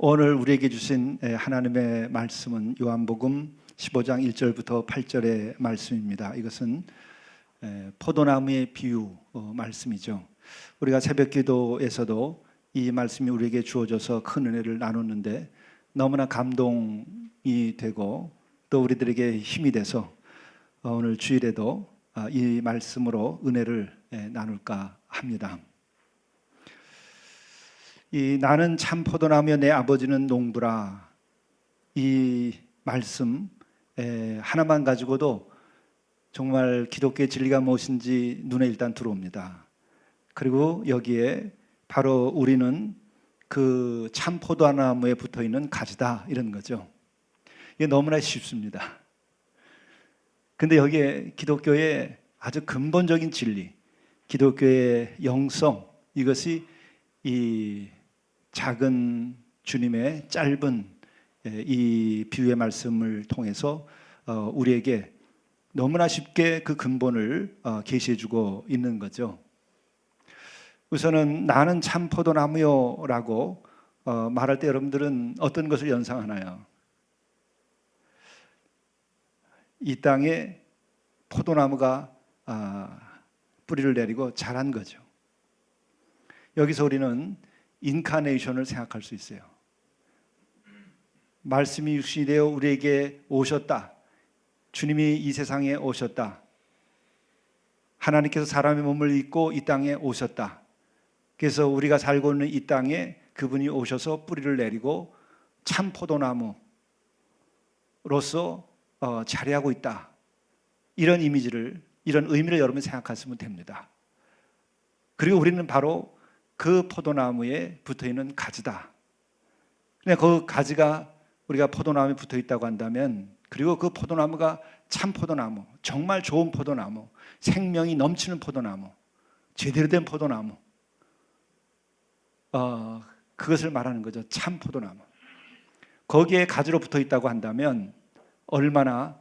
오늘 우리에게 주신 하나님의 말씀은 요한복음 15장 1절부터 8절의 말씀입니다. 이것은 포도나무의 비유 말씀이죠. 우리가 새벽기도에서도 이 말씀이 우리에게 주어져서 큰 은혜를 나눴는데 너무나 감동이 되고 또 우리들에게 힘이 돼서 오늘 주일에도 이 말씀으로 은혜를 나눌까 합니다. 이 나는 참 포도나무여 내 아버지는 농부라, 이 말씀 하나만 가지고도 정말 기독교의 진리가 무엇인지 눈에 일단 들어옵니다. 그리고 여기에 바로 우리는 그 참 포도나무에 붙어있는 가지다, 이런 거죠. 이게 너무나 쉽습니다. 근데 여기에 기독교의 아주 근본적인 진리, 기독교의 영성, 이것이 이 작은 주님의 짧은 이 비유의 말씀을 통해서 우리에게 너무나 쉽게 그 근본을 계시해 주고 있는 거죠. 우선은 나는 참 포도나무요 라고 말할 때 여러분들은 어떤 것을 연상하나요? 이 땅에 포도나무가 뿌리를 내리고 자란 거죠. 여기서 우리는 인카네이션을 생각할 수 있어요. 말씀이 육신이 되어 우리에게 오셨다. 주님이 이 세상에 오셨다. 하나님께서 사람의 몸을 입고 이 땅에 오셨다. 그래서 우리가 살고 있는 이 땅에 그분이 오셔서 뿌리를 내리고 참 포도나무로서 자리하고 있다. 이런 이미지를, 이런 의미를 여러분이 생각하시면 됩니다. 그리고 우리는 바로 그 포도나무에 붙어있는 가지다. 그 가지가 우리가 포도나무에 붙어있다고 한다면, 그리고 그 포도나무가 참 포도나무, 정말 좋은 포도나무, 생명이 넘치는 포도나무, 제대로 된 포도나무, 그것을 말하는 거죠. 참 포도나무. 거기에 가지로 붙어있다고 한다면 얼마나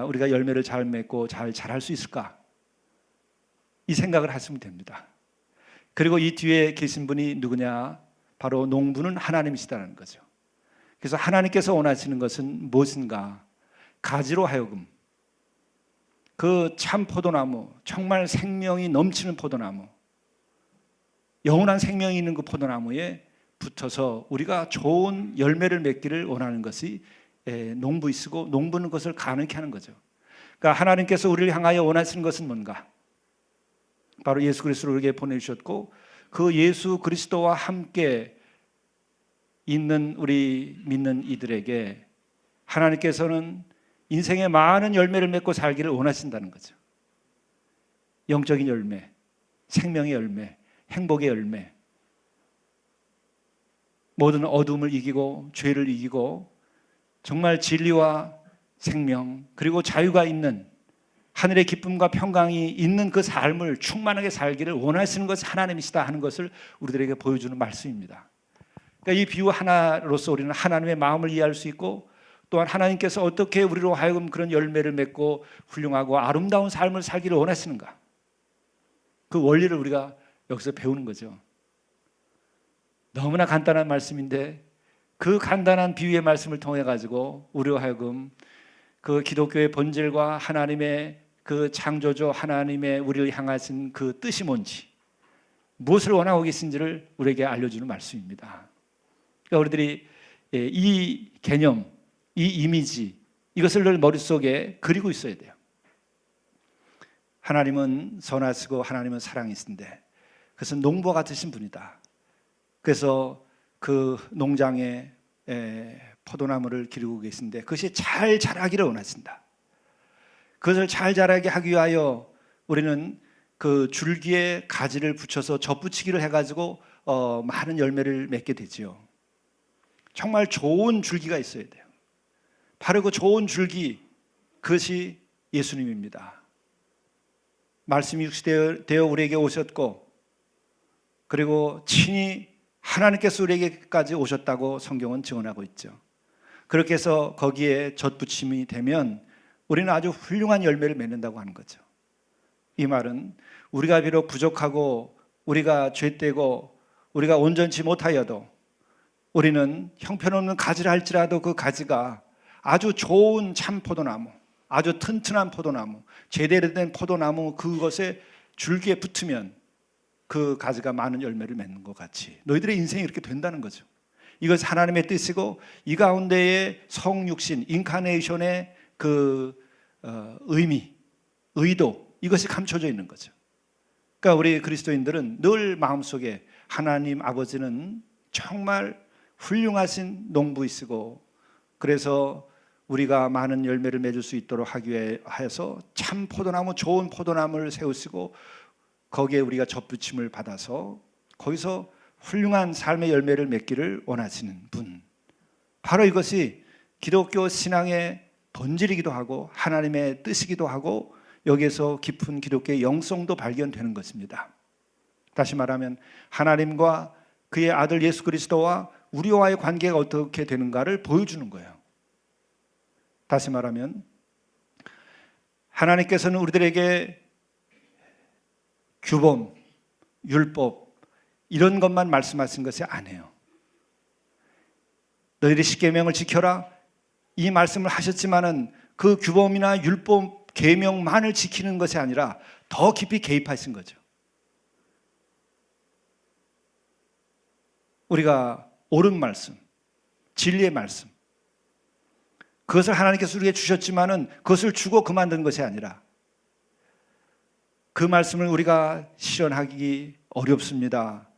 우리가 열매를 잘 맺고 잘 자랄 수 있을까? 이 생각을 하시면 됩니다. 그리고 이 뒤에 계신 분이 누구냐? 바로 농부는 하나님이시다는 거죠. 그래서 하나님께서 원하시는 것은 무엇인가? 가지로 하여금 그 참 포도나무, 정말 생명이 넘치는 포도나무, 영원한 생명이 있는 그 포도나무에 붙어서 우리가 좋은 열매를 맺기를 원하는 것이 농부이시고, 농부는 그것을 가능케 하는 거죠. 그러니까 하나님께서 우리를 향하여 원하시는 것은 뭔가? 바로 예수 그리스도를 우리에게 보내주셨고, 그 예수 그리스도와 함께 있는 우리 믿는 이들에게 하나님께서는 인생의 많은 열매를 맺고 살기를 원하신다는 거죠. 영적인 열매, 생명의 열매, 행복의 열매, 모든 어둠을 이기고 죄를 이기고 정말 진리와 생명, 그리고 자유가 있는 하늘의 기쁨과 평강이 있는 그 삶을 충만하게 살기를 원하시는 것이 하나님이시다 하는 것을 우리들에게 보여주는 말씀입니다. 그러니까 이 비유 하나로서 우리는 하나님의 마음을 이해할 수 있고, 또한 하나님께서 어떻게 우리로 하여금 그런 열매를 맺고 훌륭하고 아름다운 삶을 살기를 원하시는가, 그 원리를 우리가 여기서 배우는 거죠. 너무나 간단한 말씀인데 그 간단한 비유의 말씀을 통해 가지고 우리로 하여금 그 기독교의 본질과 하나님의 그 창조주 하나님의 우리를 향하신 그 뜻이 뭔지, 무엇을 원하고 계신지를 우리에게 알려주는 말씀입니다. 그러니까 우리들이 이 개념, 이 이미지, 이것을 늘 머릿속에 그리고 있어야 돼요. 하나님은 선하시고 하나님은 사랑이신데 그것은 농부와 같으신 분이다. 그래서 그 농장에 포도나무를 기르고 계신데 그것이 잘 자라기를 원하신다. 그것을 잘 자라게 하기 위하여 우리는 그 줄기에 가지를 붙여서 접붙이기를 해가지고 많은 열매를 맺게 되지요. 정말 좋은 줄기가 있어야 돼요. 바로 그 좋은 줄기, 그것이 예수님입니다. 말씀이 육신되어 우리에게 오셨고, 그리고 친히 하나님께서 우리에게까지 오셨다고 성경은 증언하고 있죠. 그렇게 해서 거기에 젖붙임이 되면 우리는 아주 훌륭한 열매를 맺는다고 하는 거죠. 이 말은 우리가 비록 부족하고 우리가 죄되고 우리가 온전치 못하여도 우리는 형편없는 가지라 할지라도 그 가지가 아주 좋은 참 포도나무, 아주 튼튼한 포도나무, 제대로 된 포도나무 그것에 줄기에 붙으면 그 가지가 많은 열매를 맺는 것 같이 너희들의 인생이 이렇게 된다는 거죠. 이것이 하나님의 뜻이고 이 가운데에 성육신, 인카네이션의 그 의미, 의도 이것이 감춰져 있는 거죠. 그러니까 우리 그리스도인들은 늘 마음속에 하나님 아버지는 정말 훌륭하신 농부이시고 그래서 우리가 많은 열매를 맺을 수 있도록 하기 위해서 참 포도나무, 좋은 포도나무를 세우시고 거기에 우리가 접붙임을 받아서 거기서 훌륭한 삶의 열매를 맺기를 원하시는 분, 바로 이것이 기독교 신앙의 본질이기도 하고 하나님의 뜻이기도 하고 여기에서 깊은 기독교의 영성도 발견되는 것입니다. 다시 말하면 하나님과 그의 아들 예수 그리스도와 우리와의 관계가 어떻게 되는가를 보여주는 거예요. 다시 말하면 하나님께서는 우리들에게 규범, 율법 이런 것만 말씀하신 것이 아니에요. 너희들이 십계명을 지켜라 이 말씀을 하셨지만은 그 규범이나 율법, 계명만을 지키는 것이 아니라 더 깊이 개입하신 거죠. 우리가 옳은 말씀, 진리의 말씀 그것을 하나님께서 우리에게 주셨지만은 그것을 주고 그만둔 것이 아니라 그 말씀을 우리가 실현하기 어렵습니다.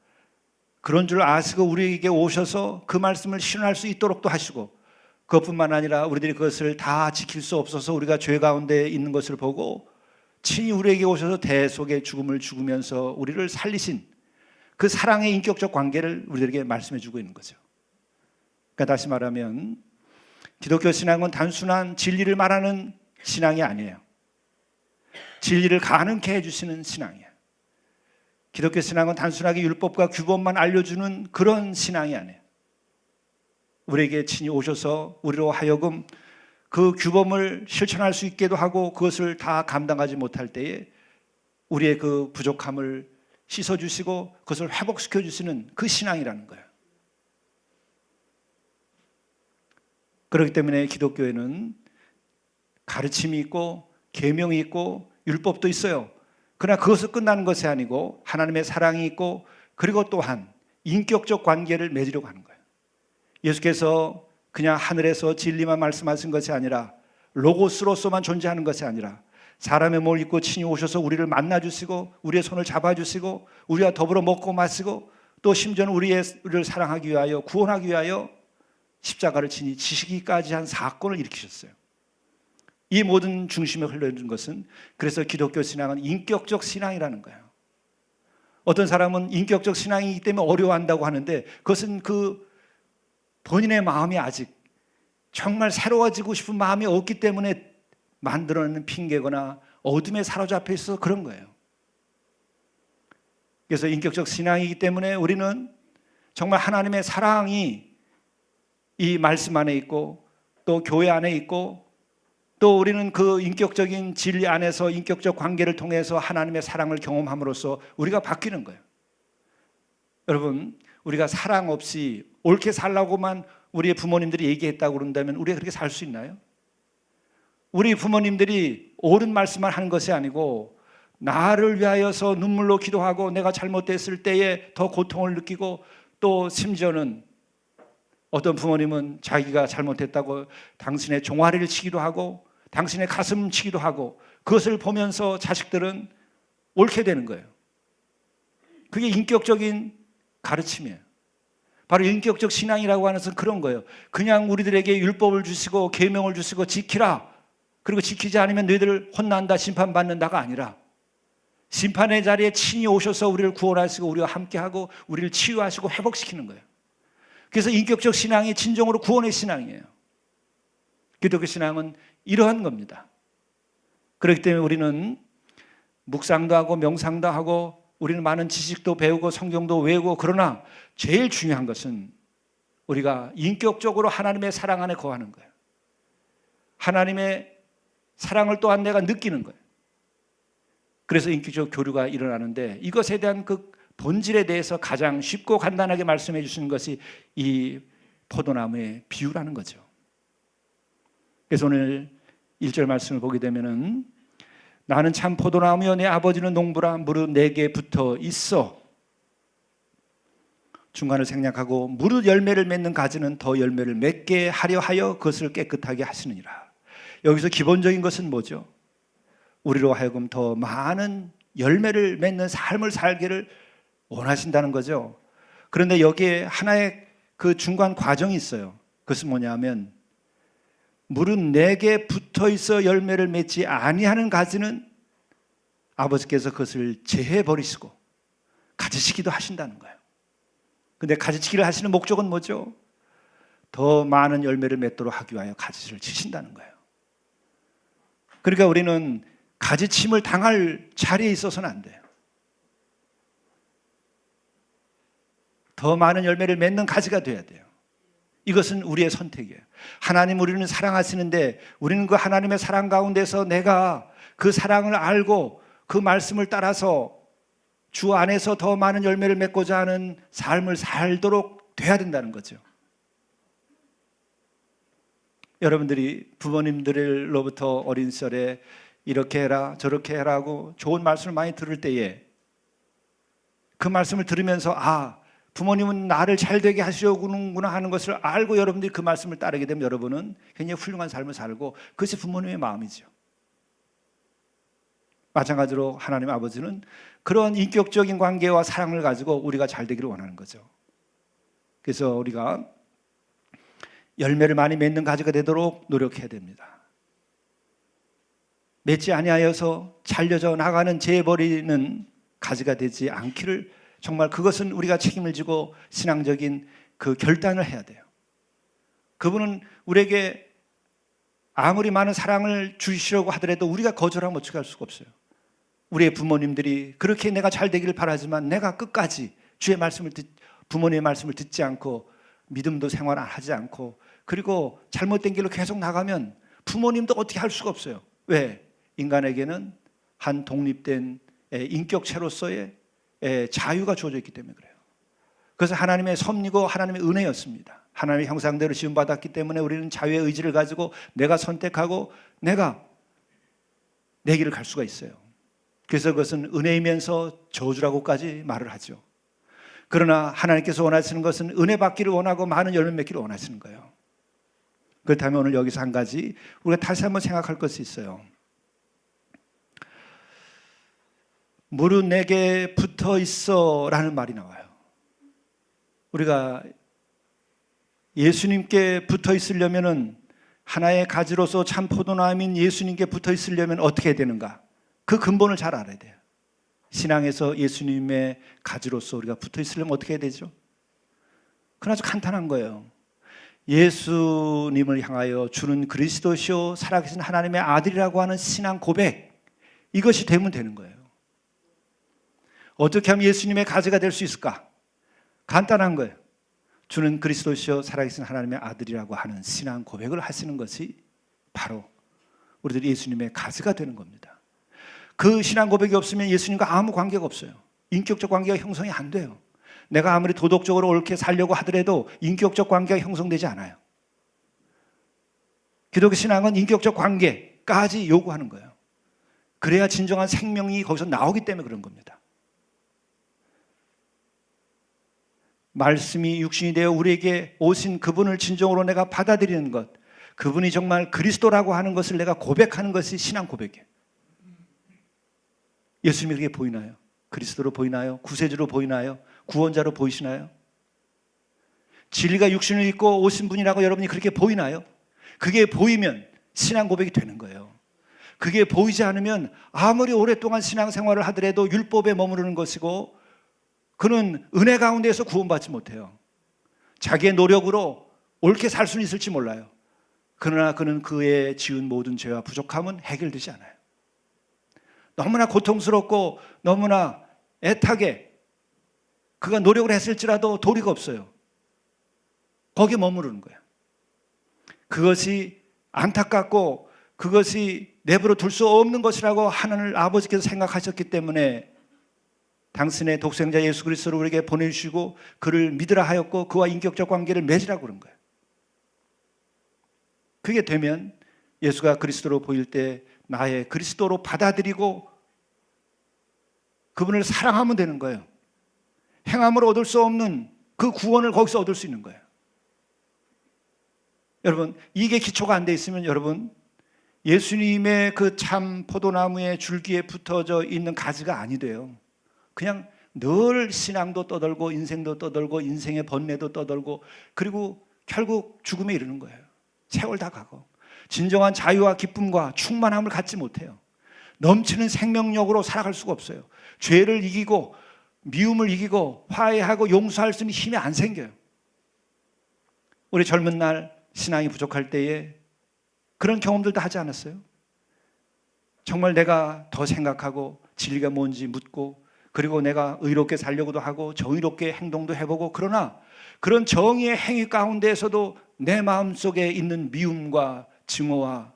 그런 줄 아시고 우리에게 오셔서 그 말씀을 실현할 수 있도록도 하시고 그것뿐만 아니라 우리들이 그것을 다 지킬 수 없어서 우리가 죄 가운데 있는 것을 보고 친히 우리에게 오셔서 대속의 죽음을 죽으면서 우리를 살리신 그 사랑의 인격적 관계를 우리들에게 말씀해 주고 있는 거죠. 그러니까 다시 말하면 기독교 신앙은 단순한 진리를 말하는 신앙이 아니에요. 진리를 가능케 해주시는 신앙이에요. 기독교 신앙은 단순하게 율법과 규범만 알려주는 그런 신앙이 아니에요. 우리에게 친히 오셔서 우리로 하여금 그 규범을 실천할 수 있게도 하고 그것을 다 감당하지 못할 때에 우리의 그 부족함을 씻어주시고 그것을 회복시켜 주시는 그 신앙이라는 거예요. 그렇기 때문에 기독교에는 가르침이 있고 계명이 있고 율법도 있어요. 그러나 그것을 끝나는 것이 아니고 하나님의 사랑이 있고 그리고 또한 인격적 관계를 맺으려고 하는 거예요. 예수께서 그냥 하늘에서 진리만 말씀하신 것이 아니라 로고스로서만 존재하는 것이 아니라 사람의 몸을 입고 친히 오셔서 우리를 만나주시고 우리의 손을 잡아주시고 우리와 더불어 먹고 마시고 또 심지어는 우리를 사랑하기 위하여 구원하기 위하여 십자가를 친히 지시기까지 한 사건을 일으키셨어요. 이 모든 중심에 흘러있는 것은 그래서 기독교 신앙은 인격적 신앙이라는 거예요. 어떤 사람은 인격적 신앙이기 때문에 어려워한다고 하는데 그것은 그 본인의 마음이 아직 정말 새로워지고 싶은 마음이 없기 때문에 만들어내는 핑계거나 어둠에 사로잡혀 있어서 그런 거예요. 그래서 인격적 신앙이기 때문에 우리는 정말 하나님의 사랑이 이 말씀 안에 있고 또 교회 안에 있고 또 우리는 그 인격적인 진리 안에서 인격적 관계를 통해서 하나님의 사랑을 경험함으로써 우리가 바뀌는 거예요. 여러분, 우리가 사랑 없이 옳게 살라고만 우리의 부모님들이 얘기했다고 그런다면 우리가 그렇게 살 수 있나요? 우리 부모님들이 옳은 말씀만 하는 것이 아니고 나를 위하여서 눈물로 기도하고 내가 잘못됐을 때에 더 고통을 느끼고 또 심지어는 어떤 부모님은 자기가 잘못했다고 당신의 종아리를 치기도 하고 당신의 가슴 치기도 하고 그것을 보면서 자식들은 옳게 되는 거예요. 그게 인격적인 가르침이에요. 바로 인격적 신앙이라고 하는 것은 그런 거예요. 그냥 우리들에게 율법을 주시고 계명을 주시고 지키라. 그리고 지키지 않으면 너희들 혼난다, 심판받는다가 아니라 심판의 자리에 친히 오셔서 우리를 구원하시고 우리와 함께하고 우리를 치유하시고 회복시키는 거예요. 그래서 인격적 신앙이 진정으로 구원의 신앙이에요. 기독교 신앙은 이러한 겁니다. 그렇기 때문에 우리는 묵상도 하고 명상도 하고 우리는 많은 지식도 배우고 성경도 외우고 그러나 제일 중요한 것은 우리가 인격적으로 하나님의 사랑 안에 거하는 거예요. 하나님의 사랑을 또한 내가 느끼는 거예요. 그래서 인격적 교류가 일어나는데 이것에 대한 그 본질에 대해서 가장 쉽고 간단하게 말씀해 주시는 것이 이 포도나무의 비유라는 거죠. 그래서 오늘 1절 말씀을 보게 되면은 나는 참 포도나무여 내 아버지는 농부라 무릇 내게 붙어 있어. 중간을 생략하고 무릇 열매를 맺는 가지는 더 열매를 맺게 하려 하여 그것을 깨끗하게 하시느니라. 여기서 기본적인 것은 뭐죠? 우리로 하여금 더 많은 열매를 맺는 삶을 살기를 원하신다는 거죠. 그런데 여기에 하나의 그 중간 과정이 있어요. 그것은 뭐냐면 무릇 내게 붙어 있어 열매를 맺지 아니하는 가지는 아버지께서 그것을 제해 버리시고 가지시기도 하신다는 거예요. 근데 가지치기를 하시는 목적은 뭐죠? 더 많은 열매를 맺도록 하기 위하여 가지를 치신다는 거예요. 그러니까 우리는 가지침을 당할 자리에 있어서는 안 돼요. 더 많은 열매를 맺는 가지가 돼야 돼요. 이것은 우리의 선택이에요. 하나님 우리는 사랑하시는데 우리는 그 하나님의 사랑 가운데서 내가 그 사랑을 알고 그 말씀을 따라서 주 안에서 더 많은 열매를 맺고자 하는 삶을 살도록 돼야 된다는 거죠. 여러분들이 부모님들로부터 어린 시절에 이렇게 해라 저렇게 해라고 좋은 말씀을 많이 들을 때에 그 말씀을 들으면서 부모님은 나를 잘되게 하시려구나 하는 것을 알고 여러분들이 그 말씀을 따르게 되면 여러분은 굉장히 훌륭한 삶을 살고 그것이 부모님의 마음이죠. 마찬가지로 하나님 아버지는 그런 인격적인 관계와 사랑을 가지고 우리가 잘 되기를 원하는 거죠. 그래서 우리가 열매를 많이 맺는 가지가 되도록 노력해야 됩니다. 맺지 아니하여서 잘려져 나가는 재버리는 가지가 되지 않기를 정말 그것은 우리가 책임을 지고 신앙적인 그 결단을 해야 돼요. 그분은 우리에게 아무리 많은 사랑을 주시려고 하더라도 우리가 거절하면 어떻게 할 수가 없어요. 우리의 부모님들이 그렇게 내가 잘 되기를 바라지만 내가 끝까지 주의 말씀을 부모님의 말씀을 듣지 않고 믿음도 생활 안 하지 않고 그리고 잘못된 길로 계속 나가면 부모님도 어떻게 할 수가 없어요. 왜? 인간에게는 한 독립된 인격체로서의 자유가 주어져 있기 때문에 그래요. 그래서 하나님의 섭리고 하나님의 은혜였습니다. 하나님의 형상대로 지음받았기 때문에 우리는 자유의 의지를 가지고 내가 선택하고 내가 내 길을 갈 수가 있어요. 그래서 그것은 은혜이면서 저주라고까지 말을 하죠. 그러나 하나님께서 원하시는 것은 은혜 받기를 원하고 많은 열매 맺기를 원하시는 거예요. 그렇다면 오늘 여기서 한 가지 우리가 다시 한번 생각할 것이 있어요. 무릇 내게 붙어 있어 라는 말이 나와요. 우리가 예수님께 붙어 있으려면 하나의 가지로서 참 포도나무인 예수님께 붙어 있으려면 어떻게 해야 되는가? 그 근본을 잘 알아야 돼요. 신앙에서 예수님의 가지로서 우리가 붙어 있으려면 어떻게 해야 되죠? 그건 아주 간단한 거예요. 예수님을 향하여 주는 그리스도시요 살아계신 하나님의 아들이라고 하는 신앙 고백, 이것이 되면 되는 거예요. 어떻게 하면 예수님의 가지가 될 수 있을까? 간단한 거예요. 주는 그리스도시요 살아계신 하나님의 아들이라고 하는 신앙 고백을 하시는 것이 바로 우리들이 예수님의 가지가 되는 겁니다. 그 신앙 고백이 없으면 예수님과 아무 관계가 없어요. 인격적 관계가 형성이 안 돼요. 내가 아무리 도덕적으로 옳게 살려고 하더라도 인격적 관계가 형성되지 않아요. 기독교 신앙은 인격적 관계까지 요구하는 거예요. 그래야 진정한 생명이 거기서 나오기 때문에 그런 겁니다. 말씀이 육신이 되어 우리에게 오신 그분을 진정으로 내가 받아들이는 것, 그분이 정말 그리스도라고 하는 것을 내가 고백하는 것이 신앙 고백이에요. 예수님이 그렇게 보이나요? 그리스도로 보이나요? 구세주로 보이나요? 구원자로 보이시나요? 진리가 육신을 입고 오신 분이라고 여러분이 그렇게 보이나요? 그게 보이면 신앙 고백이 되는 거예요. 그게 보이지 않으면 아무리 오랫동안 신앙생활을 하더라도 율법에 머무르는 것이고 그는 은혜 가운데에서 구원받지 못해요. 자기의 노력으로 옳게 살 수는 있을지 몰라요. 그러나 그는 그의 지은 모든 죄와 부족함은 해결되지 않아요. 너무나 고통스럽고 너무나 애타게 그가 노력을 했을지라도 도리가 없어요. 거기에 머무르는 거예요. 그것이 안타깝고 그것이 내버려 둘 수 없는 것이라고 하나님 아버지께서 생각하셨기 때문에 당신의 독생자 예수 그리스도를 우리에게 보내주시고 그를 믿으라 하였고 그와 인격적 관계를 맺으라고 그런 거예요. 그게 되면 예수가 그리스도로 보일 때 나의 그리스도로 받아들이고 그분을 사랑하면 되는 거예요. 행함으로 얻을 수 없는 그 구원을 거기서 얻을 수 있는 거예요. 여러분, 이게 기초가 안 돼 있으면 여러분, 예수님의 그 참 포도나무의 줄기에 붙어져 있는 가지가 아니 돼요. 그냥 늘 신앙도 떠들고 인생도 떠들고 인생의 번뇌도 떠들고 그리고 결국 죽음에 이르는 거예요. 세월 다 가고 진정한 자유와 기쁨과 충만함을 갖지 못해요. 넘치는 생명력으로 살아갈 수가 없어요. 죄를 이기고 미움을 이기고 화해하고 용서할 수 있는 힘이 안 생겨요. 우리 젊은 날 신앙이 부족할 때에 그런 경험들도 하지 않았어요? 정말 내가 더 생각하고 진리가 뭔지 묻고 그리고 내가 의롭게 살려고도 하고 정의롭게 행동도 해보고 그러나 그런 정의의 행위 가운데에서도 내 마음속에 있는 미움과 증오와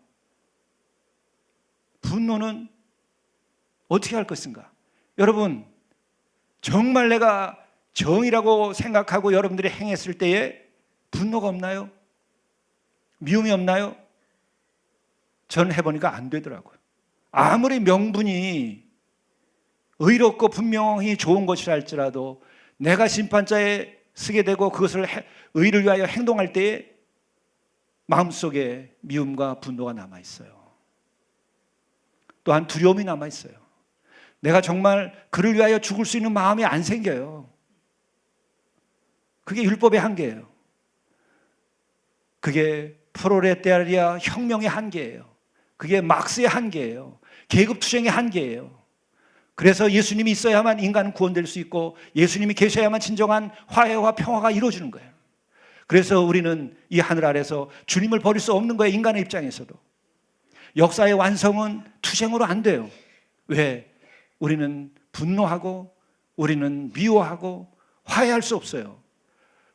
분노는 어떻게 할 것인가? 여러분, 정말 내가 정의라고 생각하고 여러분들이 행했을 때에 분노가 없나요? 미움이 없나요? 저는 해보니까 안 되더라고요. 아무리 명분이 의롭고 분명히 좋은 것이라 할지라도 내가 심판자에 서게 되고 그것을 의를 위하여 행동할 때에 마음속에 미움과 분노가 남아있어요. 또한 두려움이 남아있어요. 내가 정말 그를 위하여 죽을 수 있는 마음이 안 생겨요. 그게 율법의 한계예요. 그게 프로레타리아 혁명의 한계예요. 그게 막스의 한계예요. 계급투쟁의 한계예요. 그래서 예수님이 있어야만 인간은 구원될 수 있고 예수님이 계셔야만 진정한 화해와 평화가 이루어지는 거예요. 그래서 우리는 이 하늘 아래서 주님을 버릴 수 없는 거예요. 인간의 입장에서도. 역사의 완성은 투쟁으로 안 돼요. 왜? 우리는 분노하고 우리는 미워하고 화해할 수 없어요.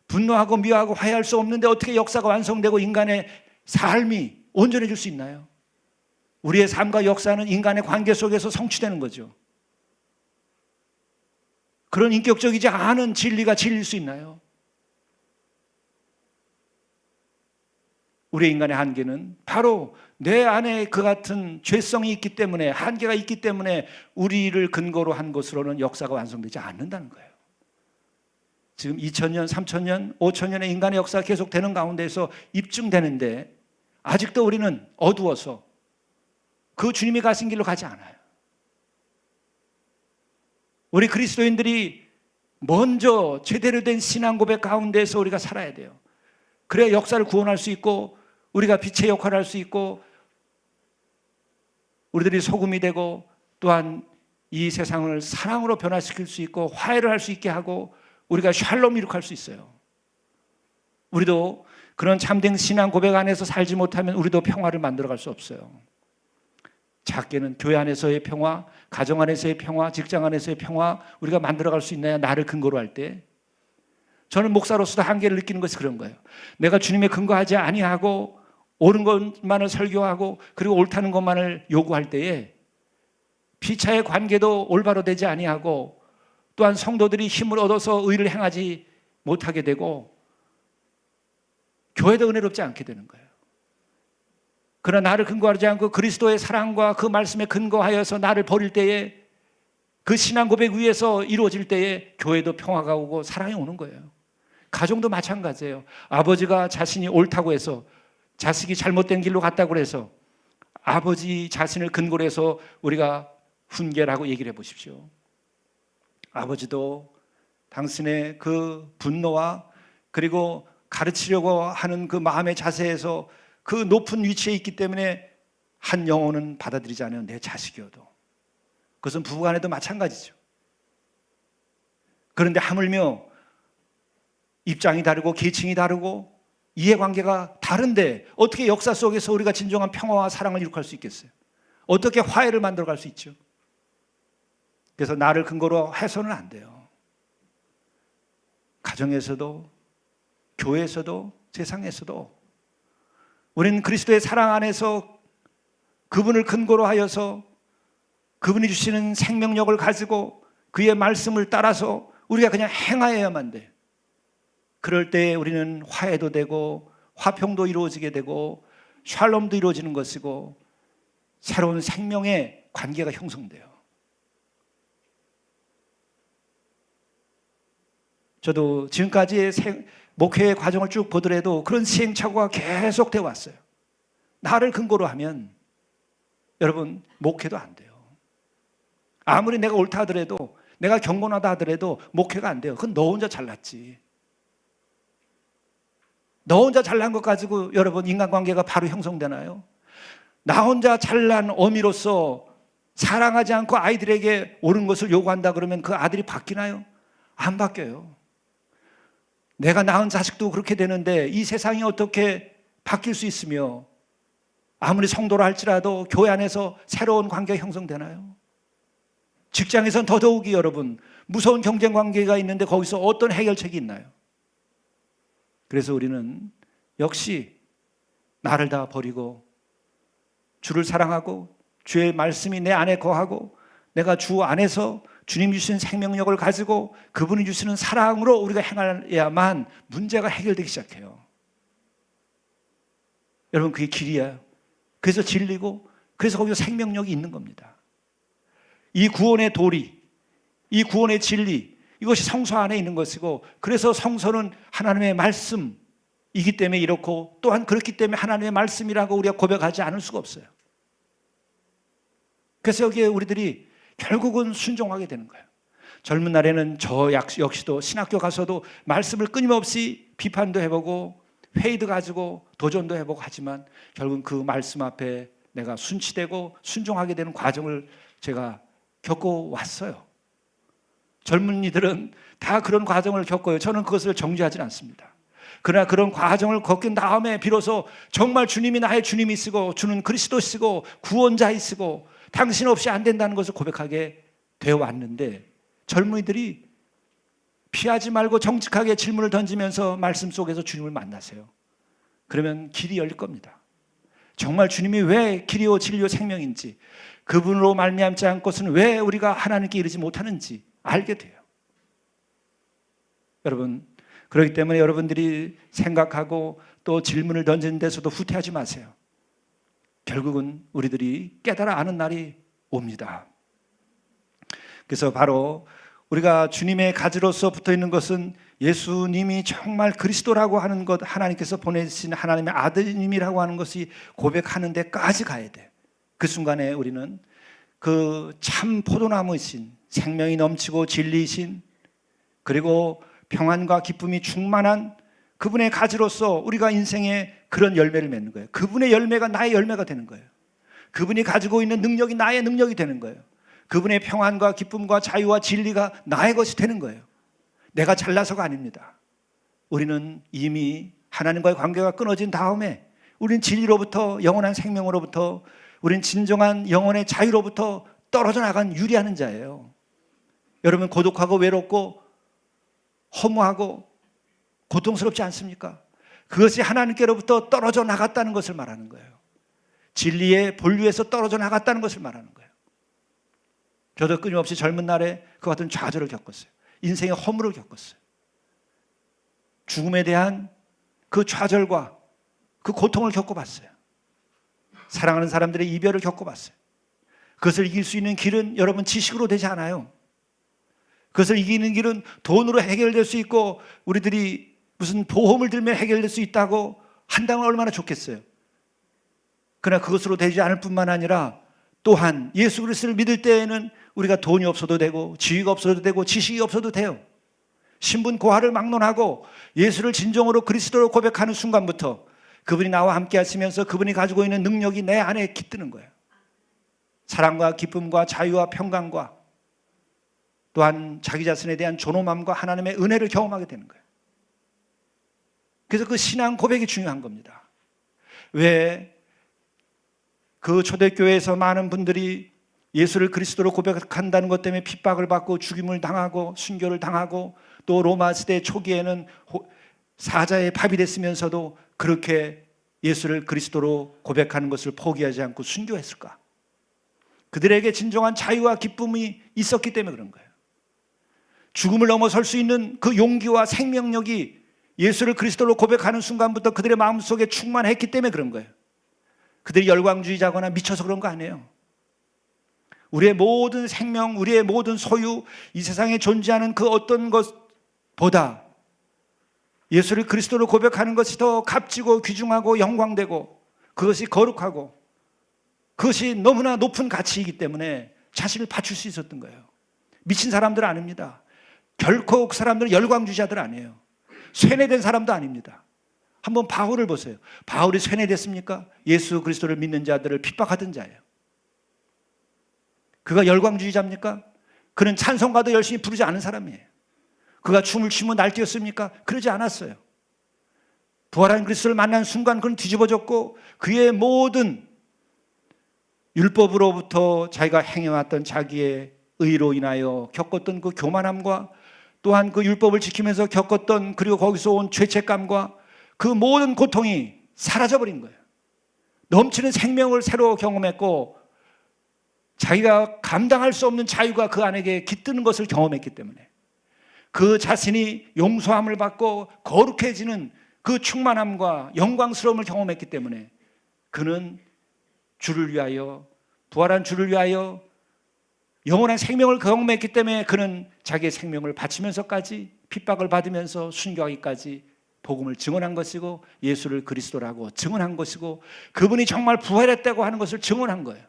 분노하고 미워하고 화해할 수 없는데 어떻게 역사가 완성되고 인간의 삶이 온전해질 수 있나요? 우리의 삶과 역사는 인간의 관계 속에서 성취되는 거죠. 그런 인격적이지 않은 진리가 진리일 수 있나요? 우리 인간의 한계는 바로 내 안에 그 같은 죄성이 있기 때문에 한계가 있기 때문에 우리를 근거로 한 것으로는 역사가 완성되지 않는다는 거예요. 지금 2000년, 3000년, 5000년의 인간의 역사가 계속되는 가운데서 입증되는데 아직도 우리는 어두워서 그 주님이 가신 길로 가지 않아요. 우리 그리스도인들이 먼저 제대로 된 신앙 고백 가운데서 우리가 살아야 돼요. 그래야 역사를 구원할 수 있고 우리가 빛의 역할을 할 수 있고 우리들이 소금이 되고 또한 이 세상을 사랑으로 변화시킬 수 있고 화해를 할 수 있게 하고 우리가 샬롬 이룩할 수 있어요. 우리도 그런 참된 신앙 고백 안에서 살지 못하면 우리도 평화를 만들어갈 수 없어요. 작게는 교회 안에서의 평화, 가정 안에서의 평화, 직장 안에서의 평화 우리가 만들어갈 수 있나요? 나를 근거로 할 때. 저는 목사로서도 한계를 느끼는 것이 그런 거예요. 내가 주님에 근거하지 아니하고 옳은 것만을 설교하고 그리고 옳다는 것만을 요구할 때에 피차의 관계도 올바로 되지 아니하고 또한 성도들이 힘을 얻어서 의를 행하지 못하게 되고 교회도 은혜롭지 않게 되는 거예요. 그러나 나를 근거하지 않고 그리스도의 사랑과 그 말씀에 근거하여서 나를 버릴 때에 그 신앙 고백 위에서 이루어질 때에 교회도 평화가 오고 사랑이 오는 거예요. 가정도 마찬가지예요. 아버지가 자신이 옳다고 해서 자식이 잘못된 길로 갔다고 해서 아버지 자신을 근거로 해서 우리가 훈계라고 얘기를 해보십시오. 아버지도 당신의 그 분노와 그리고 가르치려고 하는 그 마음의 자세에서 그 높은 위치에 있기 때문에 한 영혼은 받아들이지 않아요. 내 자식이어도. 그것은 부부간에도 마찬가지죠. 그런데 하물며 입장이 다르고 계층이 다르고 이해관계가 다른데 어떻게 역사 속에서 우리가 진정한 평화와 사랑을 이룩할 수 있겠어요? 어떻게 화해를 만들어갈 수 있죠? 그래서 나를 근거로 해서는 안 돼요. 가정에서도 교회에서도 세상에서도 우리는 그리스도의 사랑 안에서 그분을 근거로 하여서 그분이 주시는 생명력을 가지고 그의 말씀을 따라서 우리가 그냥 행하여야만 돼. 그럴 때 우리는 화해도 되고 화평도 이루어지게 되고 샬롬도 이루어지는 것이고 새로운 생명의 관계가 형성돼요. 저도 지금까지의 목회의 과정을 쭉 보더라도 그런 시행착오가 계속되어 왔어요. 나를 근거로 하면 여러분 목회도 안 돼요. 아무리 내가 옳다 하더라도, 내가 경건하다 하더라도 목회가 안 돼요. 그건 너 혼자 잘났지. 너 혼자 잘난 것 가지고 여러분 인간관계가 바로 형성되나요? 나 혼자 잘난 어미로서 사랑하지 않고 아이들에게 옳은 것을 요구한다 그러면 그 아들이 바뀌나요? 안 바뀌어요. 내가 낳은 자식도 그렇게 되는데 이 세상이 어떻게 바뀔 수 있으며, 아무리 성도라 할지라도 교회 안에서 새로운 관계가 형성되나요? 직장에선 더더욱이 여러분 무서운 경쟁 관계가 있는데 거기서 어떤 해결책이 있나요? 그래서 우리는 역시 나를 다 버리고 주를 사랑하고 주의 말씀이 내 안에 거하고 내가 주 안에서 주님 주신 생명력을 가지고 그분이 주시는 사랑으로 우리가 행해야만 문제가 해결되기 시작해요. 여러분 그게 길이에요. 그래서 진리고 그래서 거기서 생명력이 있는 겁니다. 이 구원의 도리, 이 구원의 진리, 이것이 성소 안에 있는 것이고, 그래서 성소는 하나님의 말씀이기 때문에 이렇고, 또한 그렇기 때문에 하나님의 말씀이라고 우리가 고백하지 않을 수가 없어요. 그래서 여기에 우리들이 결국은 순종하게 되는 거예요. 젊은 날에는 저 역시도 신학교 가서도 말씀을 끊임없이 비판도 해보고 회의도 가지고 도전도 해보고 하지만 결국은 그 말씀 앞에 내가 순치되고 순종하게 되는 과정을 제가 겪어왔어요. 젊은이들은 다 그런 과정을 겪어요. 저는 그것을 정죄하지는 않습니다. 그러나 그런 과정을 겪은 다음에 비로소 정말 주님이 나의 주님이시고 주는 그리스도시고 구원자이시고 당신 없이 안 된다는 것을 고백하게 되어 왔는데, 젊은이들이 피하지 말고 정직하게 질문을 던지면서 말씀 속에서 주님을 만나세요. 그러면 길이 열릴 겁니다. 정말 주님이 왜 길이요 진리요 생명인지, 그분으로 말미암지 않고서는 왜 우리가 하나님께 이르지 못하는지 알게 돼요. 여러분, 그렇기 때문에 여러분들이 생각하고 또 질문을 던지는 데서도 후퇴하지 마세요. 결국은 우리들이 깨달아 아는 날이 옵니다. 그래서 바로 우리가 주님의 가지로서 붙어있는 것은 예수님이 정말 그리스도라고 하는 것, 하나님께서 보내신 하나님의 아드님이라고 하는 것이 고백하는 데까지 가야 돼. 그 순간에 우리는 그 참 포도나무이신, 생명이 넘치고 진리이신, 그리고 평안과 기쁨이 충만한 그분의 가지로서 우리가 인생에 그런 열매를 맺는 거예요. 그분의 열매가 나의 열매가 되는 거예요. 그분이 가지고 있는 능력이 나의 능력이 되는 거예요. 그분의 평안과 기쁨과 자유와 진리가 나의 것이 되는 거예요. 내가 잘나서가 아닙니다. 우리는 이미 하나님과의 관계가 끊어진 다음에 우리는 진리로부터, 영원한 생명으로부터, 우리는 진정한 영혼의 자유로부터 떨어져 나간 유리하는 자예요. 여러분 고독하고 외롭고 허무하고 고통스럽지 않습니까? 그것이 하나님께로부터 떨어져 나갔다는 것을 말하는 거예요. 진리의 본류에서 떨어져 나갔다는 것을 말하는 거예요. 저도 끊임없이 젊은 날에 그 같은 좌절을 겪었어요. 인생의 허물을 겪었어요. 죽음에 대한 그 좌절과 그 고통을 겪어봤어요. 사랑하는 사람들의 이별을 겪어봤어요. 그것을 이길 수 있는 길은 여러분 지식으로 되지 않아요. 그것을 이기는 길은 돈으로 해결될 수 있고 우리들이 무슨 보험을 들면 해결될 수 있다고 한다면 얼마나 좋겠어요. 그러나 그것으로 되지 않을 뿐만 아니라 또한 예수 그리스도를 믿을 때에는 우리가 돈이 없어도 되고 지위가 없어도 되고 지식이 없어도 돼요. 신분 고하를 막론하고 예수를 진정으로 그리스도로 고백하는 순간부터 그분이 나와 함께 하시면서 그분이 가지고 있는 능력이 내 안에 깃드는 거예요. 사랑과 기쁨과 자유와 평강과 또한 자기 자신에 대한 존엄함과 하나님의 은혜를 경험하게 되는 거예요. 그래서 그 신앙 고백이 중요한 겁니다. 왜 그 초대교회에서 많은 분들이 예수를 그리스도로 고백한다는 것 때문에 핍박을 받고 죽임을 당하고 순교를 당하고 또 로마 시대 초기에는 사자의 밥이 됐으면서도 그렇게 예수를 그리스도로 고백하는 것을 포기하지 않고 순교했을까? 그들에게 진정한 자유와 기쁨이 있었기 때문에 그런 거예요. 죽음을 넘어설 수 있는 그 용기와 생명력이 예수를 그리스도로 고백하는 순간부터 그들의 마음속에 충만했기 때문에 그런 거예요. 그들이 열광주의자거나 미쳐서 그런 거 아니에요. 우리의 모든 생명, 우리의 모든 소유, 이 세상에 존재하는 그 어떤 것보다 예수를 그리스도로 고백하는 것이 더 값지고 귀중하고 영광되고 그것이 거룩하고 그것이 너무나 높은 가치이기 때문에 자신을 바칠 수 있었던 거예요. 미친 사람들 아닙니다. 결코 그 사람들은 열광주의자들 아니에요. 쇠뇌된 사람도 아닙니다. 한번 바울을 보세요. 바울이 쇠뇌됐습니까? 예수 그리스도를 믿는 자들을 핍박하던 자예요. 그가 열광주의자입니까? 그는 찬송가도 열심히 부르지 않은 사람이에요. 그가 춤을 추며 날뛰었습니까? 그러지 않았어요. 부활한 그리스도를 만난 순간 그는 뒤집어졌고 그의 모든 율법으로부터 자기가 행해왔던 자기의 의로 인하여 겪었던 그 교만함과 또한 그 율법을 지키면서 겪었던 그리고 거기서 온 죄책감과 그 모든 고통이 사라져버린 거예요. 넘치는 생명을 새로 경험했고 자기가 감당할 수 없는 자유가 그 안에게 깃드는 것을 경험했기 때문에 그 자신이 용서함을 받고 거룩해지는 그 충만함과 영광스러움을 경험했기 때문에 그는 주를 위하여, 부활한 주를 위하여 영원한 생명을 경험했기 때문에 그는 자기의 생명을 바치면서까지 핍박을 받으면서 순교하기까지 복음을 증언한 것이고 예수를 그리스도라고 증언한 것이고 그분이 정말 부활했다고 하는 것을 증언한 거예요.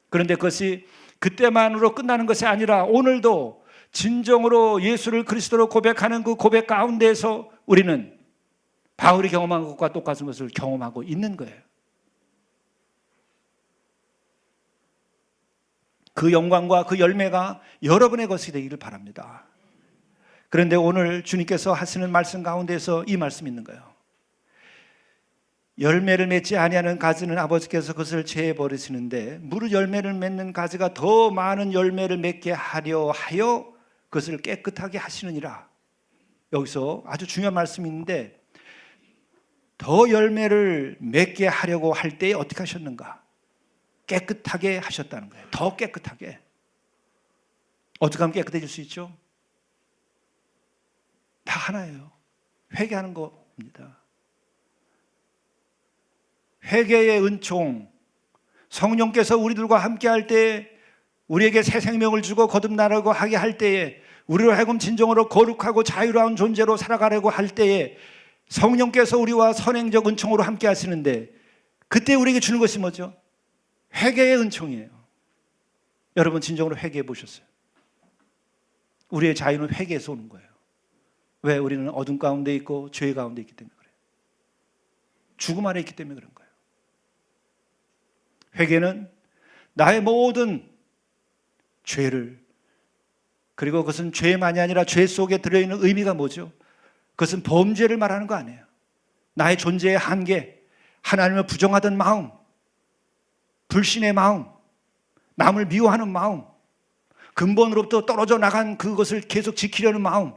그런데 그것이 그때만으로 끝나는 것이 아니라 오늘도 진정으로 예수를 그리스도로 고백하는 그 고백 가운데에서 우리는 바울이 경험한 것과 똑같은 것을 경험하고 있는 거예요. 그 영광과 그 열매가 여러분의 것이 되기를 바랍니다. 그런데 오늘 주님께서 하시는 말씀 가운데서 이 말씀이 있는 거예요. 열매를 맺지 아니하는 가지는 아버지께서 그것을 제해 버리시는데 무릇 열매를 맺는 가지가 더 많은 열매를 맺게 하려 하여 그것을 깨끗하게 하시느니라. 여기서 아주 중요한 말씀이 있는데 더 열매를 맺게 하려고 할 때에 어떻게 하셨는가? 깨끗하게 하셨다는 거예요. 더 깨끗하게. 어떻게 하면 깨끗해질 수 있죠? 다 하나예요. 회개하는 겁니다. 회개의 은총, 성령께서 우리들과 함께 할 때 우리에게 새 생명을 주고 거듭나라고 하게 할 때에 우리로 하여금 진정으로 거룩하고 자유로운 존재로 살아가려고 할 때에 성령께서 우리와 선행적 은총으로 함께 하시는데 그때 우리에게 주는 것이 뭐죠? 회개의 은총이에요. 여러분 진정으로 회개해 보셨어요? 우리의 자유는 회개에서 오는 거예요. 왜? 우리는 어둠 가운데 있고 죄 가운데 있기 때문에 그래요. 죽음 아래 있기 때문에 그런 거예요. 회개는 나의 모든 죄를, 그리고 그것은 죄만이 아니라 죄 속에 들어있는 의미가 뭐죠? 그것은 범죄를 말하는 거 아니에요. 나의 존재의 한계, 하나님을 부정하던 마음, 불신의 마음, 남을 미워하는 마음, 근본으로부터 떨어져 나간 그것을 계속 지키려는 마음,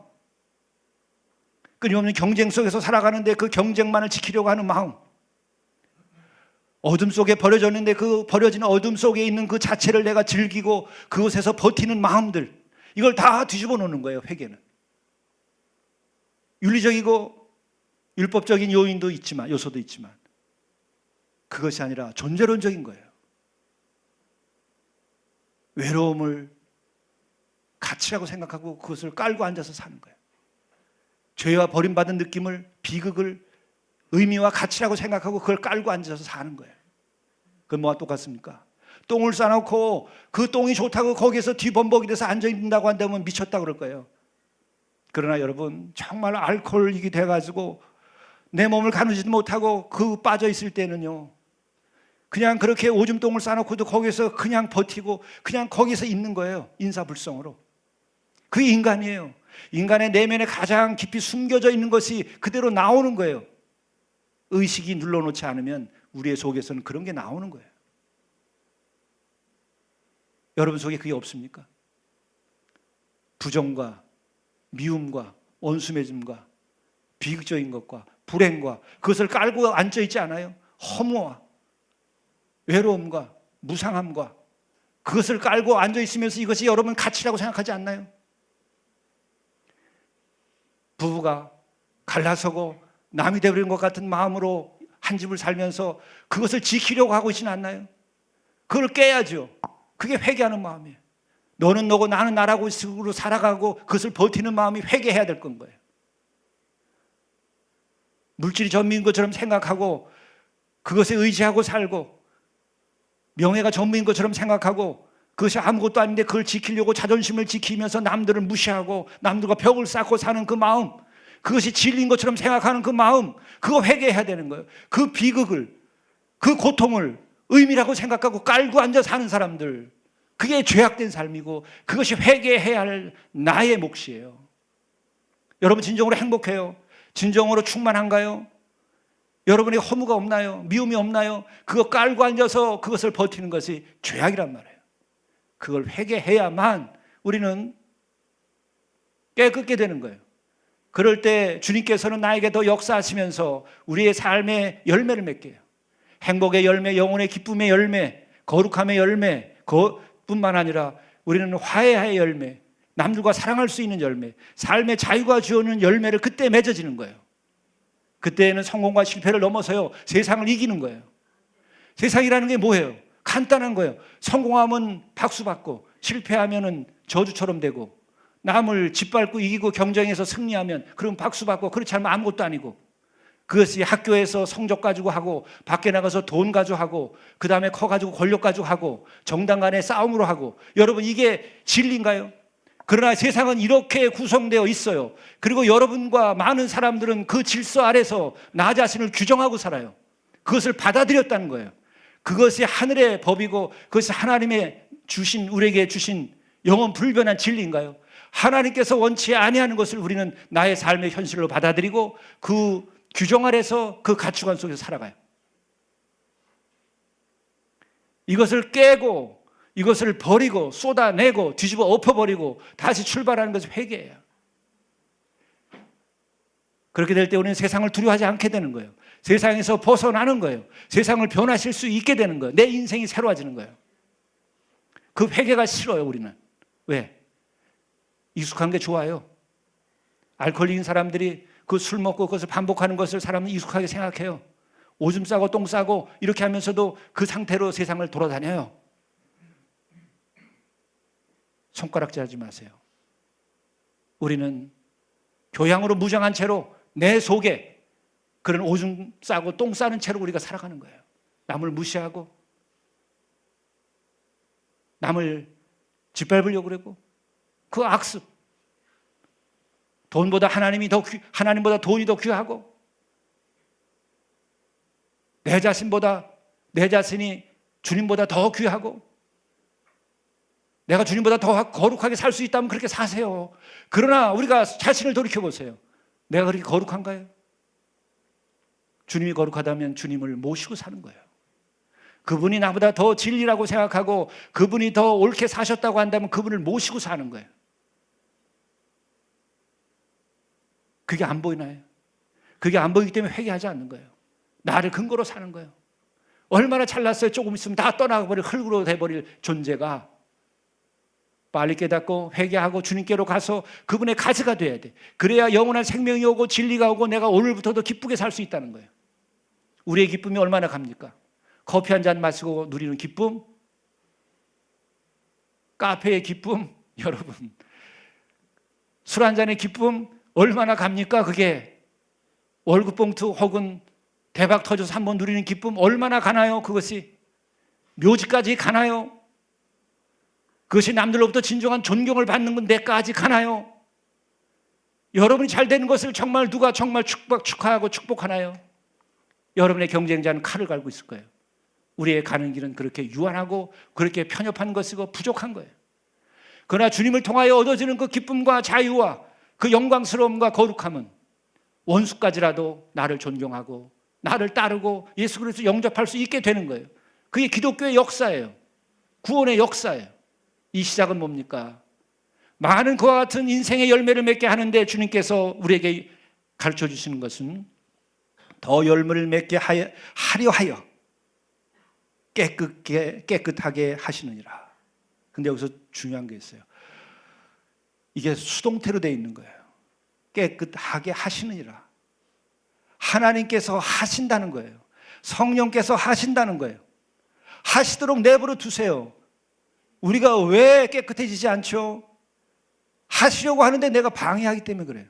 끊임없는 경쟁 속에서 살아가는데 그 경쟁만을 지키려고 하는 마음, 어둠 속에 버려졌는데 그 버려진 어둠 속에 있는 그 자체를 내가 즐기고 그곳에서 버티는 마음들, 이걸 다 뒤집어 놓는 거예요. 회개는 윤리적이고 율법적인 요인도 있지만, 요소도 있지만 그것이 아니라 존재론적인 거예요. 외로움을 가치라고 생각하고 그것을 깔고 앉아서 사는 거예요. 죄와 버림받은 느낌을, 비극을 의미와 가치라고 생각하고 그걸 깔고 앉아서 사는 거예요. 그건 뭐가 똑같습니까? 똥을 싸놓고 그 똥이 좋다고 거기에서 뒤범벅이 돼서 앉아있는다고 한다면 미쳤다 그럴 거예요. 그러나 여러분 정말 알코올이 돼가지고 내 몸을 가누지도 못하고 그 빠져있을 때는요, 그냥 그렇게 오줌 똥을 싸놓고도 거기서 그냥 버티고 그냥 거기서 있는 거예요. 인사불성으로. 그게 인간이에요. 인간의 내면에 가장 깊이 숨겨져 있는 것이 그대로 나오는 거예요. 의식이 눌러놓지 않으면 우리의 속에서는 그런 게 나오는 거예요. 여러분 속에 그게 없습니까? 부정과 미움과 원수매짐과 비극적인 것과 불행과 그것을 깔고 앉아있지 않아요? 허무와 외로움과 무상함과 그것을 깔고 앉아있으면서 이것이 여러분 가치라고 생각하지 않나요? 부부가 갈라서고 남이 되어버린 것 같은 마음으로 한 집을 살면서 그것을 지키려고 하고 있지는 않나요? 그걸 깨야죠. 그게 회개하는 마음이에요. 너는 너고 나는 나라고 식으로 살아가고 그것을 버티는 마음이 회개해야 될 건 거예요. 물질이 전부인 것처럼 생각하고 그것에 의지하고 살고 명예가 전부인 것처럼 생각하고 그것이 아무것도 아닌데 그걸 지키려고 자존심을 지키면서 남들을 무시하고 남들과 벽을 쌓고 사는 그 마음, 그것이 진리인 것처럼 생각하는 그 마음, 그거 회개해야 되는 거예요. 그 비극을, 그 고통을 의미라고 생각하고 깔고 앉아 사는 사람들, 그게 죄악된 삶이고 그것이 회개해야 할 나의 몫이에요. 여러분 진정으로 행복해요? 진정으로 충만한가요? 여러분의 허무가 없나요? 미움이 없나요? 그거 깔고 앉아서 그것을 버티는 것이 죄악이란 말이에요. 그걸 회개해야만 우리는 깨끗게 되는 거예요. 그럴 때 주님께서는 나에게 더 역사하시면서 우리의 삶의 열매를 맺게 해요. 행복의 열매, 영혼의 기쁨의 열매, 거룩함의 열매, 뿐만 아니라 우리는 화해의 열매, 남들과 사랑할 수 있는 열매, 삶의 자유가 주어오는 열매를 그때 맺어지는 거예요. 그때는 성공과 실패를 넘어서요, 세상을 이기는 거예요. 세상이라는 게 뭐예요? 간단한 거예요. 성공하면 박수 받고 실패하면 저주처럼 되고 남을 짓밟고 이기고 경쟁에서 승리하면 그럼 박수 받고 그렇지 않으면 아무것도 아니고, 그것이 학교에서 성적 가지고 하고 밖에 나가서 돈 가지고 하고 그 다음에 커가지고 권력 가지고 하고 정당 간의 싸움으로 하고, 여러분 이게 진리인가요? 그러나 세상은 이렇게 구성되어 있어요. 그리고 여러분과 많은 사람들은 그 질서 아래서 나 자신을 규정하고 살아요. 그것을 받아들였다는 거예요. 그것이 하늘의 법이고 그것이 하나님의 주신, 우리에게 주신 영원 불변한 진리인가요? 하나님께서 원치 아니하는 것을 우리는 나의 삶의 현실로 받아들이고 그 규정 아래서 그 가치관 속에서 살아가요. 이것을 깨고 이것을 버리고 쏟아내고 뒤집어 엎어버리고 다시 출발하는 것이 회개예요. 그렇게 될 때 우리는 세상을 두려워하지 않게 되는 거예요. 세상에서 벗어나는 거예요. 세상을 변화실 수 있게 되는 거예요. 내 인생이 새로워지는 거예요. 그 회개가 싫어요, 우리는. 왜? 익숙한 게 좋아요. 알코올인 사람들이 그 술 먹고 그것을 반복하는 것을 사람은 익숙하게 생각해요. 오줌 싸고 똥 싸고 이렇게 하면서도 그 상태로 세상을 돌아다녀요. 손가락질 하지 마세요. 우리는 교양으로 무장한 채로 내 속에 그런 오줌 싸고 똥 싸는 채로 우리가 살아가는 거예요. 남을 무시하고 남을 짓밟으려고 그러고 그 악습, 돈보다 하나님보다 돈이 더 귀하고 내 자신이 주님보다 더 귀하고 내가 주님보다 더 거룩하게 살 수 있다면 그렇게 사세요. 그러나 우리가 자신을 돌이켜보세요. 내가 그렇게 거룩한가요? 주님이 거룩하다면 주님을 모시고 사는 거예요. 그분이 나보다 더 진리라고 생각하고 그분이 더 옳게 사셨다고 한다면 그분을 모시고 사는 거예요. 그게 안 보이나요? 그게 안 보이기 때문에 회개하지 않는 거예요. 나를 근거로 사는 거예요. 얼마나 잘났어요. 조금 있으면 다 떠나버릴 흙으로 돼버릴 존재가 빨리 깨닫고 회개하고 주님께로 가서 그분의 가지가 돼야 돼. 그래야 영원한 생명이 오고 진리가 오고 내가 오늘부터도 기쁘게 살 수 있다는 거예요. 우리의 기쁨이 얼마나 갑니까? 커피 한 잔 마시고 누리는 기쁨, 카페의 기쁨, 여러분 술 한 잔의 기쁨 얼마나 갑니까? 그게 월급 봉투 혹은 대박 터져서 한번 누리는 기쁨 얼마나 가나요? 그것이 묘지까지 가나요? 그것이 남들로부터 진정한 존경을 받는 건 데까지 가나요? 여러분이 잘 되는 것을 정말 누가 정말 축하하고 축복하나요? 여러분의 경쟁자는 칼을 갈고 있을 거예요. 우리의 가는 길은 그렇게 유한하고 그렇게 편협한 것이고 부족한 거예요. 그러나 주님을 통하여 얻어지는 그 기쁨과 자유와 그 영광스러움과 거룩함은 원수까지라도 나를 존경하고 나를 따르고 예수 그리스도 영접할 수 있게 되는 거예요. 그게 기독교의 역사예요. 구원의 역사예요. 이 시작은 뭡니까? 많은 그와 같은 인생의 열매를 맺게 하는데 주님께서 우리에게 가르쳐 주시는 것은 더 열매를 맺게 하려 하여 깨끗하게 하시느니라. 근데 여기서 중요한 게 있어요. 이게 수동태로 되어 있는 거예요. 깨끗하게 하시느니라. 하나님께서 하신다는 거예요. 성령께서 하신다는 거예요. 하시도록 내버려 두세요. 우리가 왜 깨끗해지지 않죠? 하시려고 하는데 내가 방해하기 때문에 그래요.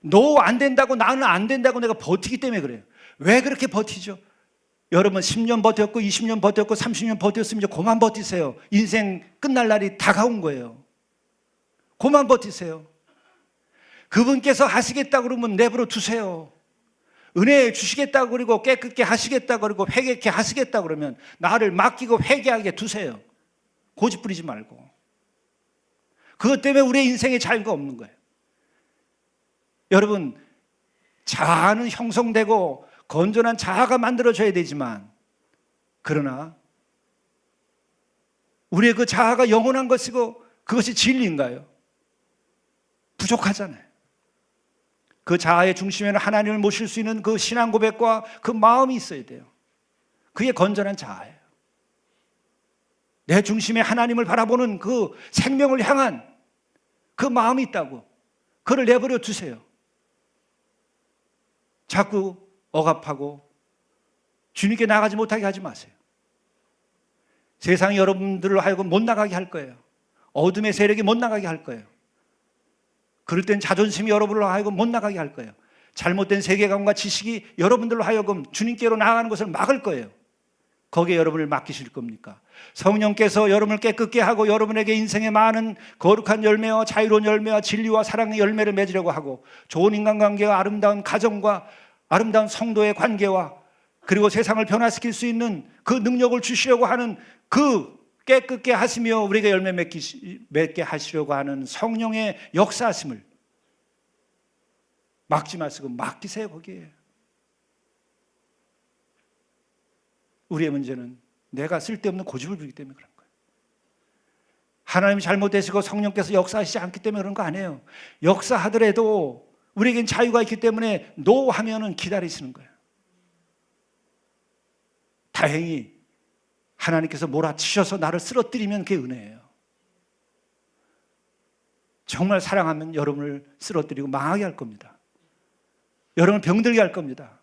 너 안 된다고, 나는 안 된다고 내가 버티기 때문에 그래요. 왜 그렇게 버티죠? 여러분 10년 버텼고 20년 버텼고 30년 버텼으면 이제 그만 버티세요. 인생 끝날 날이 다가온 거예요. 그만 버티세요. 그분께서 하시겠다고 그러면 내버려 두세요. 은혜 주시겠다고 그러고 깨끗게 하시겠다고 그러고 회개케 하시겠다고 그러면 나를 맡기고 회개하게 두세요. 고집 부리지 말고. 그것 때문에 우리의 인생에 자유가 없는 거예요. 여러분, 자아는 형성되고 건전한 자아가 만들어져야 되지만, 그러나 우리의 그 자아가 영원한 것이고 그것이 진리인가요? 부족하잖아요. 그 자아의 중심에는 하나님을 모실 수 있는 그 신앙 고백과 그 마음이 있어야 돼요. 그게 건전한 자아예요. 내 중심에 하나님을 바라보는 그 생명을 향한 그 마음이 있다고. 그걸 내버려 두세요. 자꾸 억압하고 주님께 나가지 못하게 하지 마세요. 세상이 여러분들을 하여금 못 나가게 할 거예요. 어둠의 세력이 못 나가게 할 거예요. 그럴 땐 자존심이 여러분들로 하여금 못 나가게 할 거예요. 잘못된 세계관과 지식이 여러분들로 하여금 주님께로 나아가는 것을 막을 거예요. 거기에 여러분을 맡기실 겁니까? 성령께서 여러분을 깨끗게 하고 여러분에게 인생의 많은 거룩한 열매와 자유로운 열매와 진리와 사랑의 열매를 맺으려고 하고 좋은 인간관계와 아름다운 가정과 아름다운 성도의 관계와 그리고 세상을 변화시킬 수 있는 그 능력을 주시려고 하는 그 깨끗게 하시며 우리가 열매 맺게 하시려고 하는 성령의 역사하심을 막지 마시고 맡기세요. 거기에. 우리의 문제는 내가 쓸데없는 고집을 부리기 때문에 그런 거예요. 하나님이 잘못되시고 성령께서 역사하시지 않기 때문에 그런 거 아니에요. 역사하더라도 우리에겐 자유가 있기 때문에 노 하면은 기다리시는 거예요. 다행히 하나님께서 몰아치셔서 나를 쓰러뜨리면 그게 은혜예요. 정말 사랑하면 여러분을 쓰러뜨리고 망하게 할 겁니다. 여러분을 병들게 할 겁니다.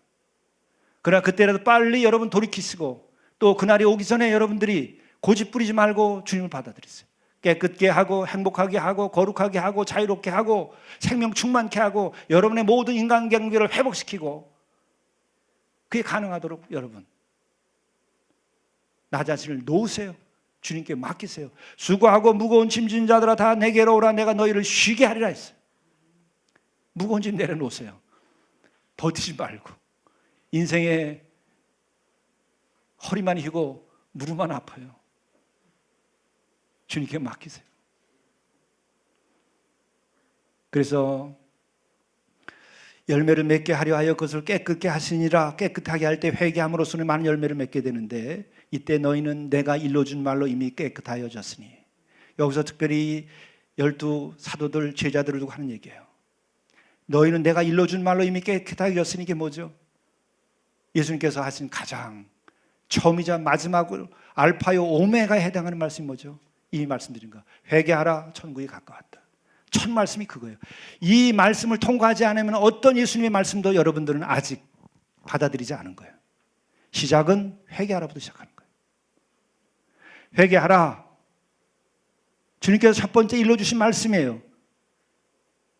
그러나 그때라도 빨리 여러분 돌이키시고 또 그날이 오기 전에 여러분들이 고집 부리지 말고 주님을 받아들이세요. 깨끗게 하고 행복하게 하고 거룩하게 하고 자유롭게 하고 생명 충만케 하고 여러분의 모든 인간관계를 회복시키고 그게 가능하도록 여러분 나 자신을 놓으세요. 주님께 맡기세요. 수고하고 무거운 짐진 자들아 다 내게로 오라 내가 너희를 쉬게 하리라 했어요. 무거운 짐 내려놓으세요. 버티지 말고 인생에 허리만 휘고 무릎만 아파요. 주님께 맡기세요. 그래서 열매를 맺게 하려 하여 그것을 깨끗게 하시니라. 깨끗하게 할 때 회개함으로서는 많은 열매를 맺게 되는데 이때 너희는 내가 일러준 말로 이미 깨끗하여졌으니. 여기서 특별히 12 사도들 제자들을 두고 하는 얘기예요. 너희는 내가 일러준 말로 이미 깨끗하여졌으니 이게 뭐죠? 예수님께서 하신 가장 처음이자 마지막으로 알파요 오메가에 해당하는 말씀이 뭐죠? 이미 말씀드린 거. 회개하라 천국이 가까웠다. 첫 말씀이 그거예요. 이 말씀을 통과하지 않으면 어떤 예수님의 말씀도 여러분들은 아직 받아들이지 않은 거예요. 시작은 회개하라부터 시작하는 거예요. 회개하라. 주님께서 첫 번째 일러주신 말씀이에요.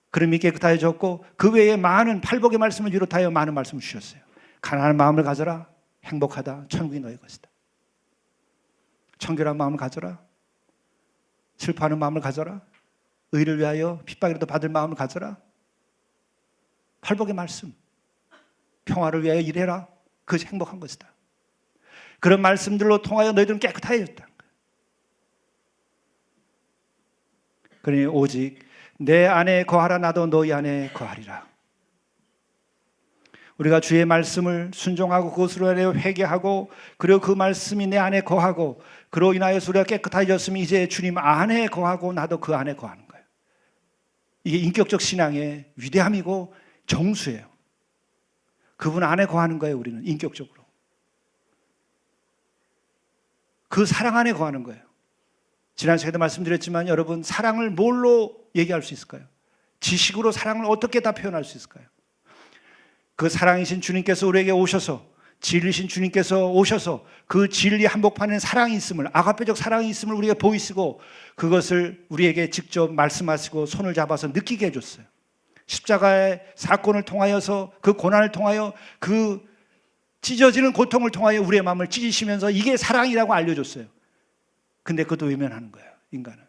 그름이 깨끗하여졌고 그 외에 많은 팔복의 말씀을 비롯하여 많은 말씀을 주셨어요. 가난한 마음을 가져라. 행복하다. 천국이 너의 것이다. 청결한 마음을 가져라. 슬퍼하는 마음을 가져라. 의를 위하여 핍박이라도 받을 마음을 가져라. 팔복의 말씀. 평화를 위하여 일해라. 그것이 행복한 것이다. 그런 말씀들로 통하여 너희들은 깨끗해졌다. 그러니 오직 내 안에 거하라 나도 너희 안에 거하리라. 우리가 주의 말씀을 순종하고 그것으로 인하여 회개하고 그리고 그 말씀이 내 안에 거하고 그로 인하여 우리가 깨끗해졌으면 이제 주님 안에 거하고 나도 그 안에 거하는 거예요. 이게 인격적 신앙의 위대함이고 정수예요. 그분 안에 거하는 거예요. 우리는 인격적으로. 그 사랑 안에 거하는 거예요. 지난 시간에도 말씀드렸지만 여러분 사랑을 뭘로 얘기할 수 있을까요? 지식으로 사랑을 어떻게 다 표현할 수 있을까요? 그 사랑이신 주님께서 우리에게 오셔서, 진리신 주님께서 오셔서 그 진리 한복판에 사랑이 있음을, 아가페적 사랑이 있음을 우리가 보이시고 그것을 우리에게 직접 말씀하시고 손을 잡아서 느끼게 해줬어요. 십자가의 사건을 통하여서, 그 고난을 통하여, 그 찢어지는 고통을 통하여 우리의 마음을 찢으시면서 이게 사랑이라고 알려줬어요. 근데 그것도 외면하는 거예요, 인간은.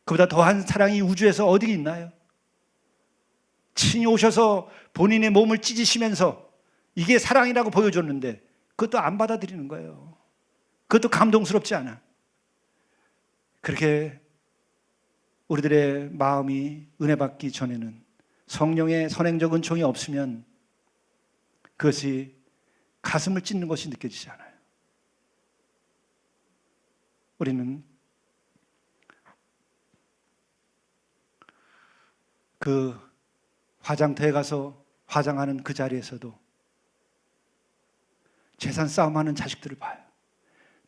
그보다 더한 사랑이 우주에서 어디 있나요? 친히 오셔서 본인의 몸을 찢으시면서 이게 사랑이라고 보여줬는데 그것도 안 받아들이는 거예요. 그것도 감동스럽지 않아. 그렇게 우리들의 마음이 은혜 받기 전에는, 성령의 선행적 은총이 없으면 그것이 가슴을 찢는 것이 느껴지지 않아요. 우리는 그 화장터에 가서 화장하는 그 자리에서도 재산 싸움하는 자식들을 봐요.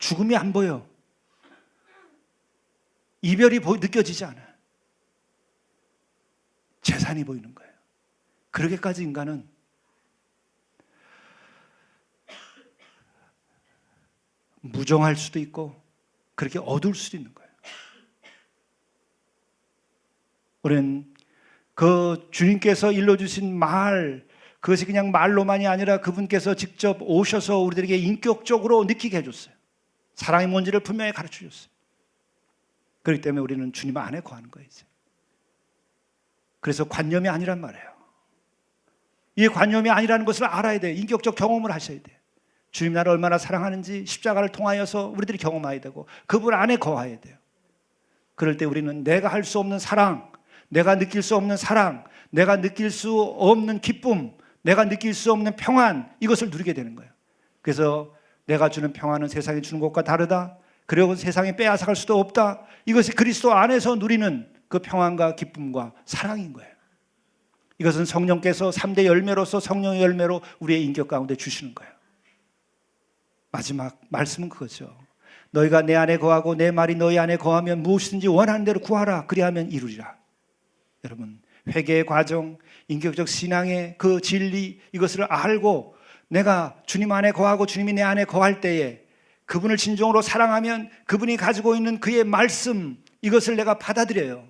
죽음이 안 보여. 이별이 느껴지지 않아요. 재산이 보이는 거예요. 그렇게까지 인간은 무정할 수도 있고 그렇게 어두울 수도 있는 거예요. 우리는 그 주님께서 일러주신 말, 그것이 그냥 말로만이 아니라 그분께서 직접 오셔서 우리들에게 인격적으로 느끼게 해줬어요. 사랑이 뭔지를 분명히 가르쳐 줬어요. 그렇기 때문에 우리는 주님 안에 거하는 거예요. 이제. 그래서 관념이 아니란 말이에요. 이 관념이 아니라는 것을 알아야 돼요. 인격적 경험을 하셔야 돼요. 주님 나를 얼마나 사랑하는지 십자가를 통하여서 우리들이 경험해야 되고 그분 안에 거해야 돼요. 그럴 때 우리는 내가 할 수 없는 사랑, 내가 느낄 수 없는 사랑, 내가 느낄 수 없는 기쁨, 내가 느낄 수 없는 평안, 이것을 누리게 되는 거예요. 그래서 내가 주는 평안은 세상이 주는 것과 다르다. 그리고 세상에 빼앗아갈 수도 없다. 이것이 그리스도 안에서 누리는 그 평안과 기쁨과 사랑인 거예요. 이것은 성령께서 3대 열매로서 성령의 열매로 우리의 인격 가운데 주시는 거예요. 마지막 말씀은 그거죠. 너희가 내 안에 거하고 내 말이 너희 안에 거하면 무엇이든지 원하는 대로 구하라. 그리하면 이루리라. 여러분, 회개의 과정, 인격적 신앙의 그 진리, 이것을 알고 내가 주님 안에 거하고 주님이 내 안에 거할 때에 그분을 진정으로 사랑하면 그분이 가지고 있는 그의 말씀, 이것을 내가 받아들여요.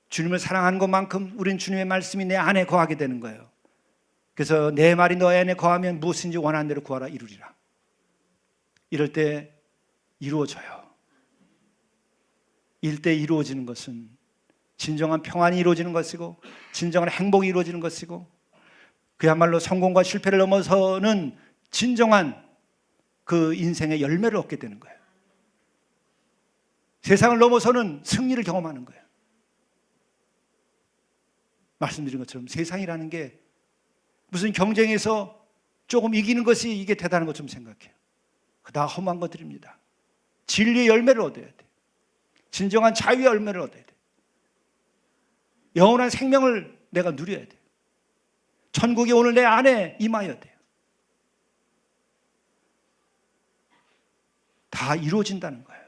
주님을 사랑하는 것만큼 우린 주님의 말씀이 내 안에 거하게 되는 거예요. 그래서 내 말이 너희 안에 거하면 무엇인지 원하는 대로 구하라. 이루리라. 이럴 때 이루어져요. 이럴 때 이루어지는 것은 진정한 평안이 이루어지는 것이고 진정한 행복이 이루어지는 것이고 그야말로 성공과 실패를 넘어서는 진정한 그 인생의 열매를 얻게 되는 거예요. 세상을 넘어서는 승리를 경험하는 거예요. 말씀드린 것처럼 세상이라는 게 무슨 경쟁에서 조금 이기는 것이 이게 대단한 것처럼 생각해요. 다 험한 것들입니다. 진리의 열매를 얻어야 돼. 진정한 자유의 열매를 얻어야 돼. 영원한 생명을 내가 누려야 돼. 천국이 오늘 내 안에 임하여야 돼요. 다 이루어진다는 거예요.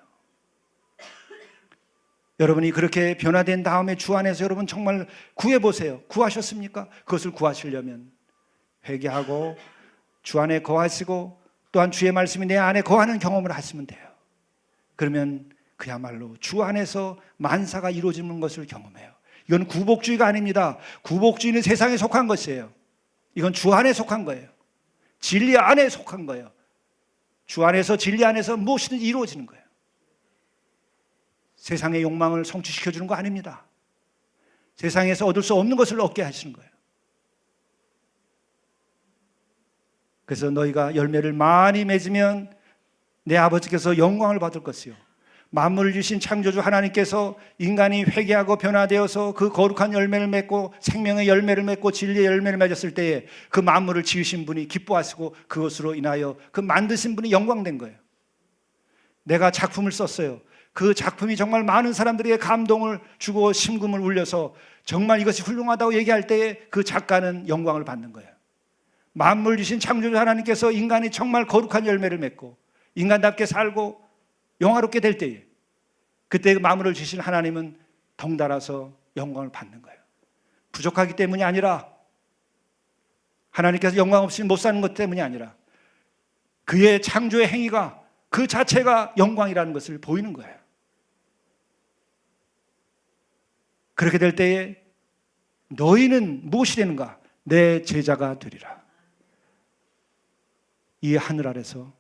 여러분이 그렇게 변화된 다음에 주 안에서 여러분 정말 구해보세요. 구하셨습니까? 그것을 구하시려면 회개하고 주 안에 거하시고 또한 주의 말씀이 내 안에 거하는 경험을 하시면 돼요. 그러면 그야말로 주 안에서 만사가 이루어지는 것을 경험해요. 이건 구복주의가 아닙니다. 구복주의는 세상에 속한 것이에요. 이건 주 안에 속한 거예요. 진리 안에 속한 거예요. 주 안에서 진리 안에서 무엇이든지 이루어지는 거예요. 세상의 욕망을 성취시켜 주는 거 아닙니다. 세상에서 얻을 수 없는 것을 얻게 하시는 거예요. 그래서 너희가 열매를 많이 맺으면 내 아버지께서 영광을 받을 것이요. 만물을 주신 창조주 하나님께서 인간이 회개하고 변화되어서 그 거룩한 열매를 맺고 생명의 열매를 맺고 진리의 열매를 맺었을 때에 그 만물을 지으신 분이 기뻐하시고 그것으로 인하여 그 만드신 분이 영광된 거예요. 내가 작품을 썼어요. 그 작품이 정말 많은 사람들에게 감동을 주고 심금을 울려서 정말 이것이 훌륭하다고 얘기할 때에 그 작가는 영광을 받는 거예요. 만물 주신 창조주 하나님께서 인간이 정말 거룩한 열매를 맺고 인간답게 살고 영화롭게 될 때에 그때 그 만물을 주신 하나님은 덩달아서 영광을 받는 거예요. 부족하기 때문이 아니라, 하나님께서 영광 없이 못 사는 것 때문이 아니라 그의 창조의 행위가 그 자체가 영광이라는 것을 보이는 거예요. 그렇게 될 때에 너희는 무엇이 되는가? 내 제자가 되리라. 이 하늘 아래서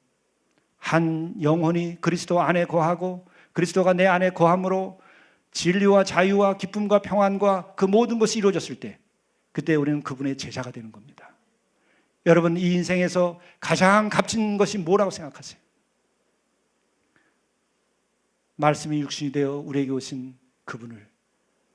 한 영혼이 그리스도 안에 거하고 그리스도가 내 안에 거함으로 진리와 자유와 기쁨과 평안과 그 모든 것이 이루어졌을 때, 그때 우리는 그분의 제자가 되는 겁니다. 여러분, 이 인생에서 가장 값진 것이 뭐라고 생각하세요? 말씀이 육신이 되어 우리에게 오신 그분을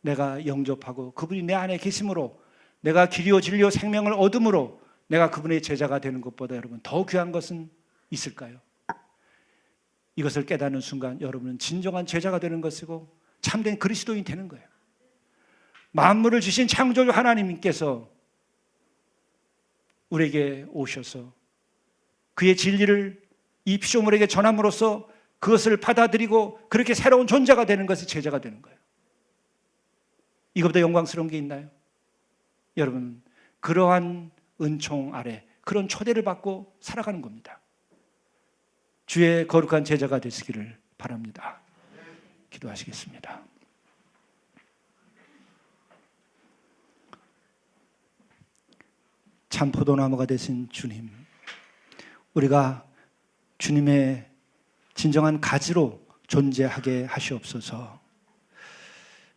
내가 영접하고 그분이 내 안에 계심으로, 내가 길이요 진리요 생명을 얻음으로 내가 그분의 제자가 되는 것보다 여러분 더 귀한 것은 있을까요? 이것을 깨닫는 순간 여러분은 진정한 제자가 되는 것이고 참된 그리스도인이 되는 거예요. 만물을 주신 창조주 하나님께서 우리에게 오셔서 그의 진리를 이 피조물에게 전함으로써 그것을 받아들이고 그렇게 새로운 존재가 되는 것이 제자가 되는 거예요. 이것보다 영광스러운 게 있나요? 여러분, 그러한 은총 아래 그런 초대를 받고 살아가는 겁니다. 주의 거룩한 제자가 되시기를 바랍니다. 기도하시겠습니다. 참 포도나무가 되신 주님, 우리가 주님의 진정한 가지로 존재하게 하시옵소서.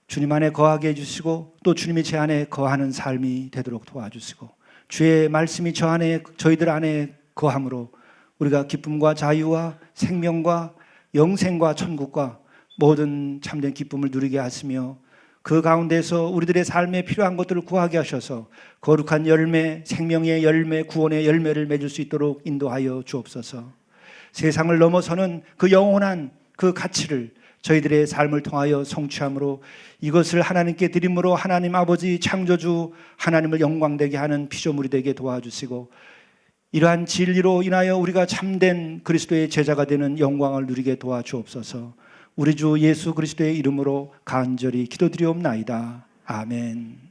주님 안에 거하게 해주시고 또 주님이 제 안에 거하는 삶이 되도록 도와주시고, 주의 말씀이 저희들 안에 거함으로 우리가 기쁨과 자유와 생명과 영생과 천국과 모든 참된 기쁨을 누리게 하시며, 그 가운데서 우리들의 삶에 필요한 것들을 구하게 하셔서 거룩한 열매, 생명의 열매, 구원의 열매를 맺을 수 있도록 인도하여 주옵소서. 세상을 넘어서는 그 영원한 그 가치를 저희들의 삶을 통하여 성취함으로 이것을 하나님께 드림으로 하나님 아버지 창조주 하나님을 영광되게 하는 피조물이 되게 도와주시고, 이러한 진리로 인하여 우리가 참된 그리스도의 제자가 되는 영광을 누리게 도와주옵소서. 우리 주 예수 그리스도의 이름으로 간절히 기도드리옵나이다. 아멘.